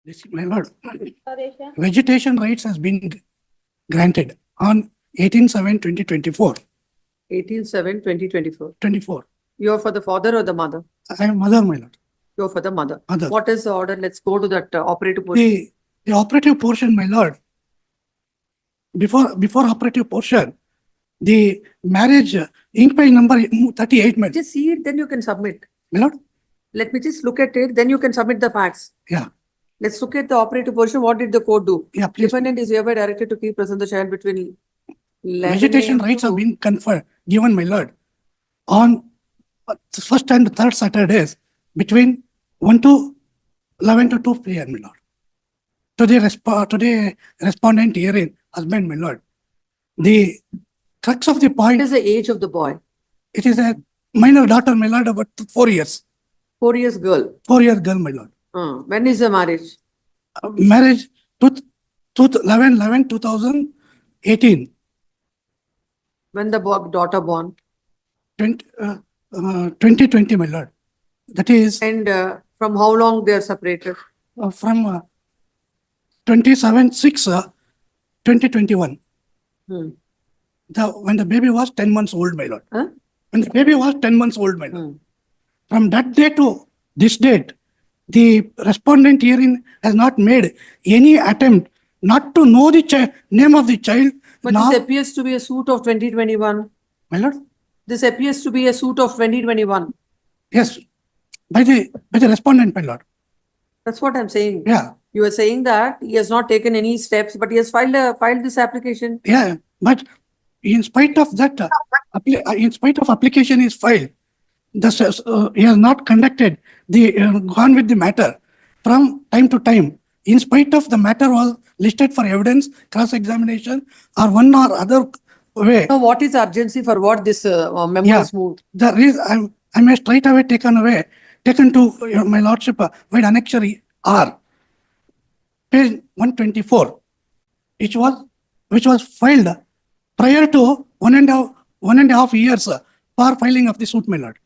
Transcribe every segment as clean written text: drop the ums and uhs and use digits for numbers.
This, my lord, vegetation rights has been granted on 18/7/2024. 18/7/2024. 24. You're for the father or the mother? I am mother, my lord. You're for the mother. Mother. What is the order? Let's go to that operative portion. The operative portion, my lord. Before operative portion, the marriage inquiry number 38, my lord. Just see it, then you can submit. My lord. Let me just look at it, then you can submit the facts. Yeah. Let's look at the operative portion. What did the court do? Yeah, please. Defendant is hereby directed to keep present the child between 11 Vegetation AM rights to- have been conferred, given, my lord, on first and third Saturdays between 1 to 11 to 2 p.m., my lord. Today, respondent hearing, husband, my lord. The crux of the What point, is the age of the boy? it is a minor daughter, my lord, about 4 years. 4 years girl. 4-year girl, my lord. When is the marriage? Marriage 11/11/2018. When the daughter born? 2020, my lord. That is And from how long they are separated? from 27/6/2021. Hmm. When the baby was 10 months old, my lord. Huh? When the baby was 10 months old, my lord. Hmm. From that day to this date, the respondent herein has not made any attempt not to know the name of the child. But Now, this appears to be a suit of 2021. my lord, This appears to be a suit of 2021. yes, by the respondent, my lord. That's what I'm saying. Yeah, You are saying that he has not taken any steps, but he has filed this application. yeah, but in spite of that, in spite of application is filed, he has not conducted gone with the matter from time to time. In spite of the matter was listed for evidence, cross-examination, or one or other way. So what is the urgency for what this memo Yeah. is moved? The reason I may straight away taken to my lordship with annexure R, page 124, which was filed prior to one and a half years for filing of the suit, my lord.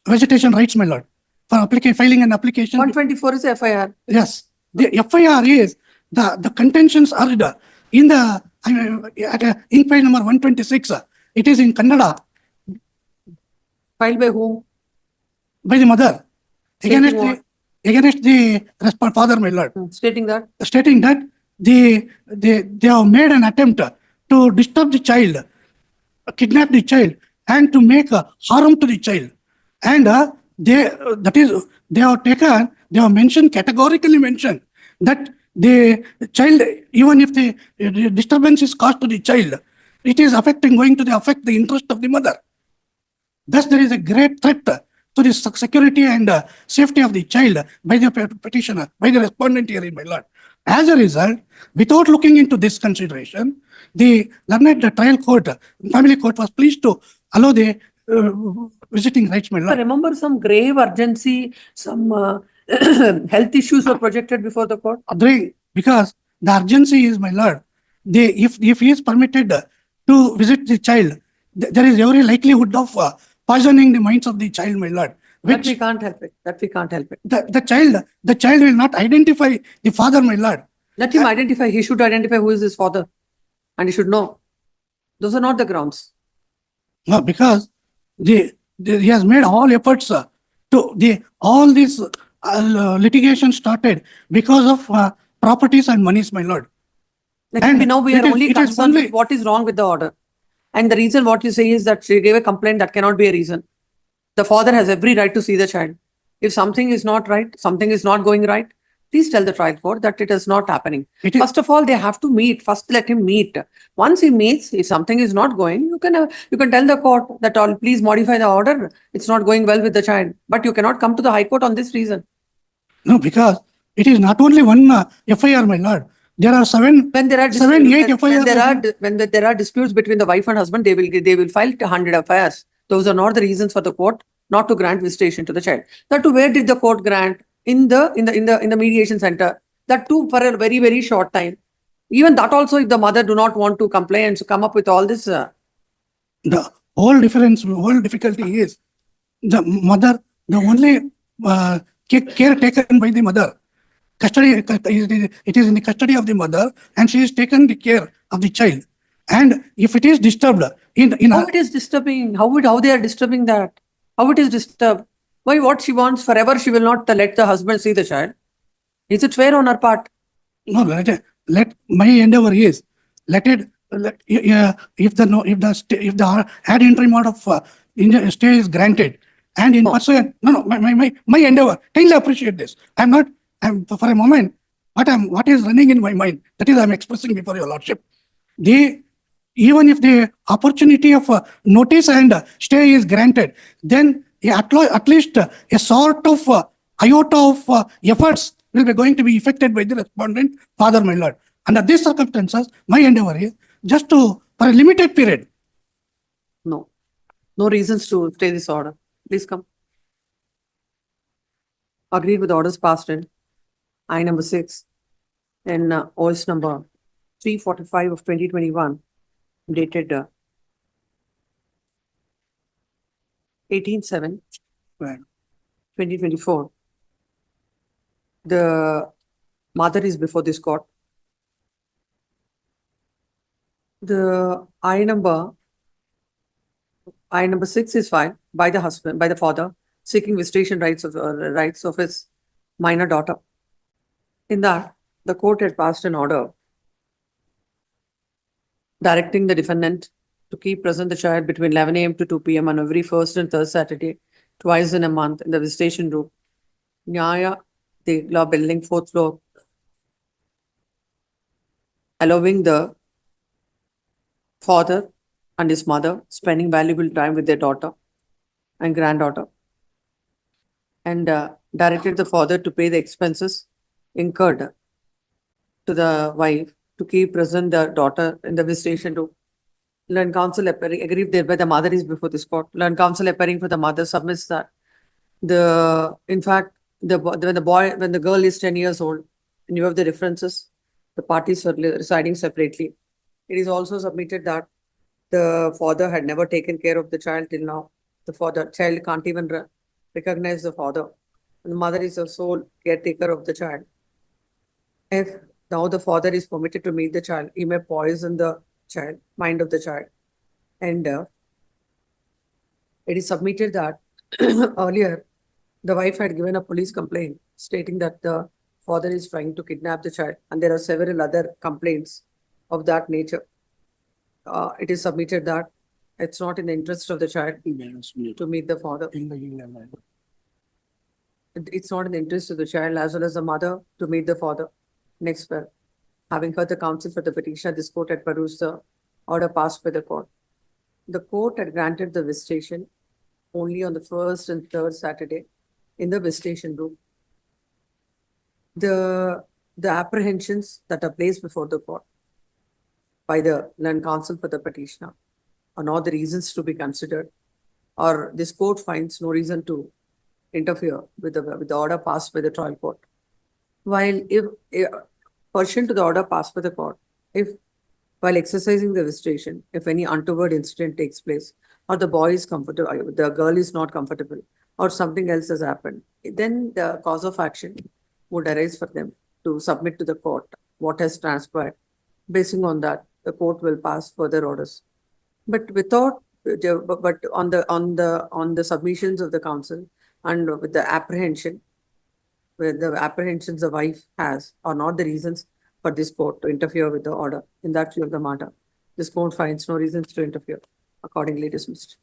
Vegetation rights, my lord, for filing an application. 124 is FIR. Yes, the FIR is the contentions are in the at inquiry number 126. It is in Kannada. Filed by whom? By the mother Stating what? against the father, my lord, Stating that? stating that they have made an attempt to disturb the child, kidnap the child, and to make harm to the child, and they have mentioned, categorically mentioned, that the child, even if the disturbance is caused to the child, it is going to affect the interest of the mother. Thus, there is a great threat to the security and safety of the child by the petitioner, by the respondent herein, my lord. As a result, without looking into this consideration, the trial court, family court, was pleased to allow the visiting rights, my I lord. remember some grave urgency, some health issues were projected before the court. Because the urgency is, my lord, if he is permitted to visit the child, there is every likelihood of poisoning the minds of the child, my lord. That we can't help it. That we can't help it. The child will not identify the father, my lord. Let him identify. He should identify who is his father. And he should know. Those are not the grounds. No, because he has made all efforts all this litigation started because of properties and monies, my lord. Like now we are only concerned with what is wrong with the order. And the reason what you say is that she gave a complaint, that cannot be a reason. The father has every right to see the child. If something is not right, something is not going right, please tell the trial court that it is not happening. First of all, they have to meet. First, let him meet. Once he meets, if something is not going, you can tell the court that please modify the order. It's not going well with the child. But you cannot come to the High Court on this reason. No, because it is not only one FIR, my lord. There are 7, when there are 7, 8 FIRs. When there are disputes between the wife and husband, they will file 100 FIRs. Those are not the reasons for the court not to grant visitation to the child. That too, where did the court grant? In the mediation center. That too for a very, very short time. Even that also, if the mother do not want to complain and to come up with all this. The whole difficulty is the mother, the only care taken by the mother it is in the custody of the mother, and she is taken the care of the child. And if it is disturbed How it is disturbing? How they are disturbing that? How it is disturbed? Why what she wants forever she will not let the husband see the child? Is it fair on her part? no, let my endeavor is let it if the ad interim order of stay is granted, and in pursuant my endeavor, kindly appreciate this. I'm for a moment what is running in my mind, that is I'm expressing before your lordship. Even if the opportunity of notice and stay is granted, then at least a sort of iota of efforts will be going to be effected by the respondent father, my lord. Under these circumstances, my endeavor is just for a limited period. No. No reasons to stay this order. Please come. Agreed with orders passed in I number 6 and OS number 345 of 2021, dated 18/7/2024. The mother is before this court. The I number 6 is filed by the husband, by the father, seeking visitation rights of his minor daughter. In that, the court had passed an order directing the defendant to keep present the child between 11 a.m. to 2 p.m. on every first and third Saturday, twice in a month, in the visitation room, Nyaya, the law building, 4th floor, allowing the father and his mother spending valuable time with their daughter and granddaughter, and directed the father to pay the expenses incurred to the wife to keep present the daughter in the visitation room. Learned counsel aggrieved thereby the mother is before this court. Learned counsel appearing for the mother submits that in fact when the girl is 10 years old and you have the differences, the parties are residing separately. It is also submitted that the father had never taken care of the child till now. The child can't even recognize the father. And the mother is the sole caretaker of the child. If now the father is permitted to meet the child, he may poison the mind of the child. And it is submitted that earlier the wife had given a police complaint stating that the father is trying to kidnap the child, and there are several other complaints of that nature. It is submitted that it's not in the interest of the child to meet the father. It's not in the interest of the child as well as the mother to meet the father. Next, having heard the counsel for the petitioner, this court had perused the order passed by the court. The court had granted the visitation only on the first and third Saturday in the visitation room. The apprehensions that are placed before the court by the learned counsel for the petitioner are not the reasons to be considered, or this court finds no reason to interfere with the order passed by the trial court. While if pursuant to the order passed by the court, if while exercising the visitation, if any untoward incident takes place, or the boy is comfortable, the girl is not comfortable, or something else has happened, then the cause of action would arise for them to submit to the court what has transpired. Basing on that, the court will pass further orders. But on the submissions of the counsel and with the apprehensions the wife has are not the reasons for this court to interfere with the order. In that view of the matter, this court finds no reasons to interfere. Accordingly dismissed.